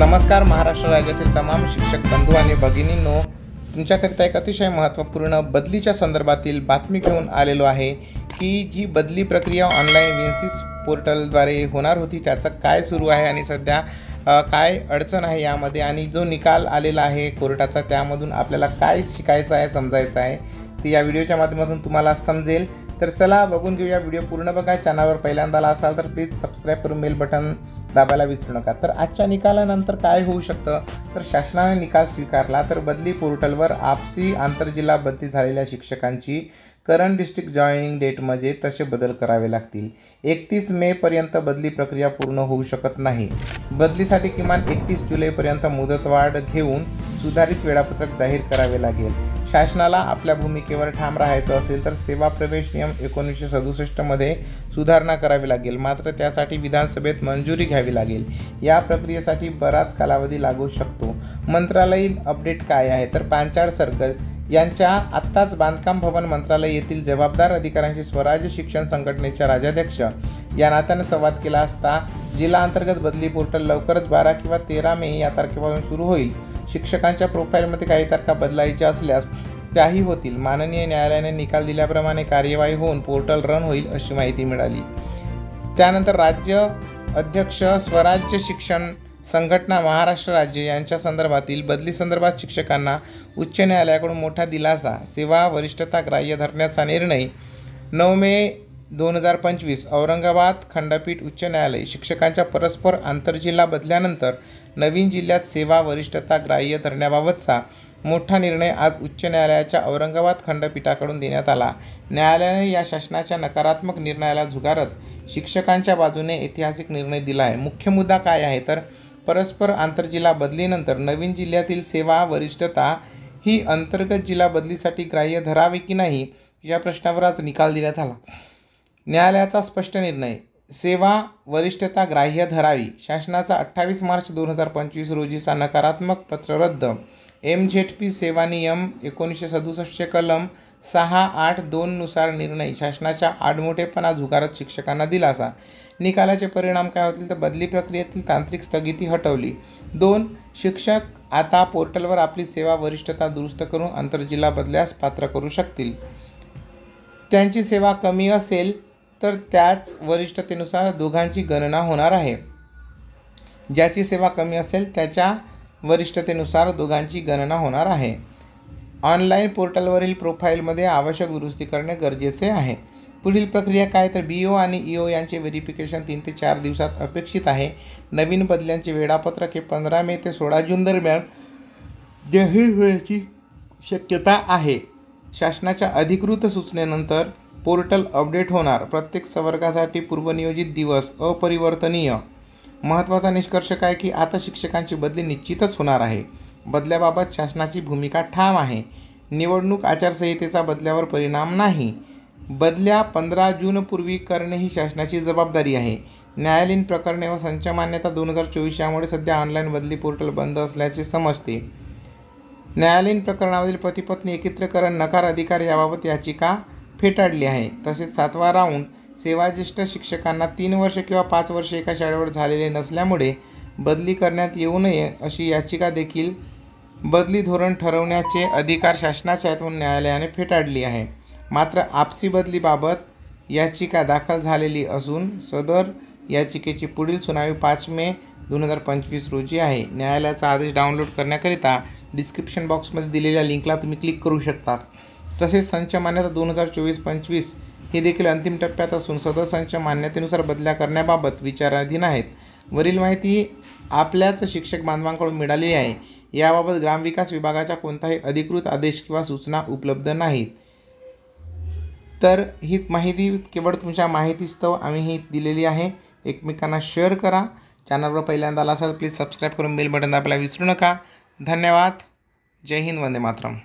नमस्कार महाराष्ट्र राज्यातील तमाम शिक्षक बंधू आणि भगिनींनो, तुमच्याकरिता एक अतिशय महत्त्वपूर्ण बदलीच्या संदर्भातील बातमी घेऊन आलेलो आहे की जी बदली प्रक्रिया ऑनलाईन विन्सिस पोर्टलद्वारे होणार होती त्याचं काय सुरू आहे आणि सध्या काय अडचण आहे यामध्ये आणि जो निकाल आलेला आहे कोर्टाचा त्यामधून आपल्याला काय शिकायचं आहे समजायचं आहे ते या व्हिडिओच्या माध्यमातून तुम्हाला समजेल। तर चला बघून घेऊया, व्हिडिओ पूर्ण बघा। चॅनलवर पहिल्यांदा आला असाल तर प्लीज सबस्क्राईब करून बेल बटन दाबायला विसरू नका। तर आजच्या निकालानंतर काय होऊ शकतं, तर शासनाने निकाल स्वीकारला तर बदली पोर्टलवर आपसी आंतरजिल्हा बदली झालेल्या शिक्षकांची करंट डिस्ट्रिक्ट जॉईनिंग डेटमध्ये तसे बदल करावे लागतील। 31 मे पर्यंत बदली प्रक्रिया पूर्ण होऊ शकत नाही। बदलीसाठी किमान 31 जुलैपर्यंत मुदतवाढ घेऊन सुधारित वेळापत्रक जाहीर करावे लागेल। शासनाला आपल्या भूमिकेवर ठाम राहायचं असेल तर सेवा प्रवेश नियम 1967 मध्ये सुधारणा करावी लागेल, मात्र त्यासाठी विधानसभेत मंजुरी घ्यावी लागेल। या प्रक्रियेसाठी बराच कालावधी लागू शकतो। मंत्रालयीन अपडेट काय आहे, तर पांचाळ सरकर यांच्या आत्ताच बांधकाम भवन मंत्रालय येथील जबाबदार अधिकाऱ्यांशी स्वराज्य शिक्षण संघटनेच्या राज्याध्यक्ष या नात्याने संवाद केला असता जिल्हा अंतर्गत बदली पोर्टल लवकरच 12 किंवा 13 मे या तारखेपासून सुरू होईल। शिक्षकांच्या प्रोफाईलमध्ये काही तारखा बदलायच्या असल्यास त्याही होतील। माननीय न्यायालयाने निकाल दिल्याप्रमाणे कार्यवाही होऊन पोर्टल रन होईल अशी माहिती मिळाली। त्यानंतर राज्य अध्यक्ष स्वराज्य शिक्षण संघटना महाराष्ट्र राज्य यांच्या संदर्भातील बदली संदर्भात शिक्षकांना उच्च न्यायालयाकडून मोठा दिलासा। सेवा वरिष्ठता ग्राह्य धरण्याचा निर्णय 9 मे 2025 औरंगाबाद खंडपीठ उच्च न्यायालय। शिक्षकांच्या परस्पर आंतरजिल्हा बदल्यानंतर नवीन जिल्ह्यात सेवा वरिष्ठता ग्राह्य धरण्याबाबतचा मोठा निर्णय आज उच्च न्यायालयाच्या औरंगाबाद खंडपीठाकडून देण्यात आला। न्यायालयाने या शासनाच्या नकारात्मक निर्णयाला झुगारत शिक्षकांच्या बाजूने ऐतिहासिक निर्णय दिला आहे। मुख्य मुद्दा काय आहे, तर परस्पर आंतरजिल्हा बदलीनंतर नवीन जिल्ह्यातील सेवा वरिष्ठता ही अंतर्गत जिल्हा बदलीसाठी ग्राह्य धरावी की नाही या प्रश्नावर आज निकाल देण्यात आला। न्यायालयाचा स्पष्ट निर्णय, सेवा वरिष्ठता ग्राह्य धरावी। शासनाचा 28 मार्च 2025 रोजीचा नकारात्मक पत्र रद्द। MZP सेवा नियम 1967 कलम 682 नुसार निर्णय शासनाच्या आडमोठेपणा झुगारत शिक्षकांना दिलासा। निकालाचे परिणाम काय होतील, तर बदली प्रक्रियेतील तांत्रिक स्थगिती हटवली। 2 शिक्षक आता पोर्टलवर आपली सेवा वरिष्ठता दुरुस्त करून आंतरजिल्हा बदल्यास पात्र करू शकतील। त्यांची सेवा कमी असेल तर त्याच वरिष्ठतेनुसार दोघांची गणना होणार आहे। ज्याची सेवा कमी असेल त्याच्या वरिष्ठतेनुसार दोघांची गणना होणार आहे। ऑनलाईन पोर्टलवरील प्रोफाईलमध्ये आवश्यक दुरुस्ती करणे गरजेचे आहे। पुढील प्रक्रिया काय, तर BO आणि EO यांचे व्हेरिफिकेशन 3 ते 4 दिवसात अपेक्षित आहे। नवीन बदल्यांचे वेळापत्रक हे 15 मे ते 16 जून दरम्यान जाहीर होण्याची शक्यता आहे। शासनाच्या अधिकृत सूचनेनंतर पोर्टल अपडेट होणार। प्रत्येक संवर्गासाठी पूर्वनियोजित दिवस अपरिवर्तनीय। महत्त्वाचा निष्कर्ष काय की आता शिक्षकांची बदली निश्चितच होणार आहे। बदल्याबाबत शासनाची भूमिका ठाम आहे। निवडणूक आचारसंहितेचा बदल्यावर परिणाम नाही। बदल्या 15 जूनपूर्वी करणे ही शासनाची जबाबदारी आहे। न्यायालयीन प्रकरणे व संच मान्यता 2024 यामुळे सध्या ऑनलाईन बदली पोर्टल बंद असल्याचे समजते। न्यायालयीन प्रकरणामधील पती-पत्नी एकत्रीकरण नकार अधिकार याबाबत याचिका फेटाळली आहे। तसेच 7वा राऊंड सेवाज्येष्ठ शिक्षकांना 3 वर्ष किंवा 5 वर्ष एका शाळेवर झालेले नसल्यामुळे बदली करण्यात येऊ नये अशी याचिका देखील बदली धोरण ठरवण्याचे अधिकार शासनाचे आहेत म्हणून न्यायालयाने फेटाळली आहे। मात्र आपसी बदलीबाबत याचिका दाखल झालेली असून सदर याचिकेची पुढील सुनावणी 5 मे 2025 रोजी आहे। न्यायालयाचा आदेश डाउनलोड करण्याकरिता डिस्क्रिप्शन बॉक्समध्ये दिलेल्या लिंकला तुम्ही क्लिक करू शकता। तसेच संच मान्यता 2024-25 हे देखील अंतिम टप्प्यात असून सदर संच मान्यतेनुसार बदल्या करण्याबाबत विचाराधीन आहेत। वरील माहिती आपल्याच शिक्षक बांधवांकडून मिळाली आहे। याबाबत ग्रामविकास विभागाचा कोणताही अधिकृत आदेश किंवा सूचना उपलब्ध नाहीत। तर ही माहिती केवळ तुमच्या माहितीस्तव आम्ही ही दिलेली आहे। एकमेकांना शेअर करा। चॅनलवर पहिल्यांदा आला असाल प्लीज सबस्क्राईब करून बेल बटन दाबायला विसरू नका। धन्यवाद। जय हिंद, वंदे मातरम।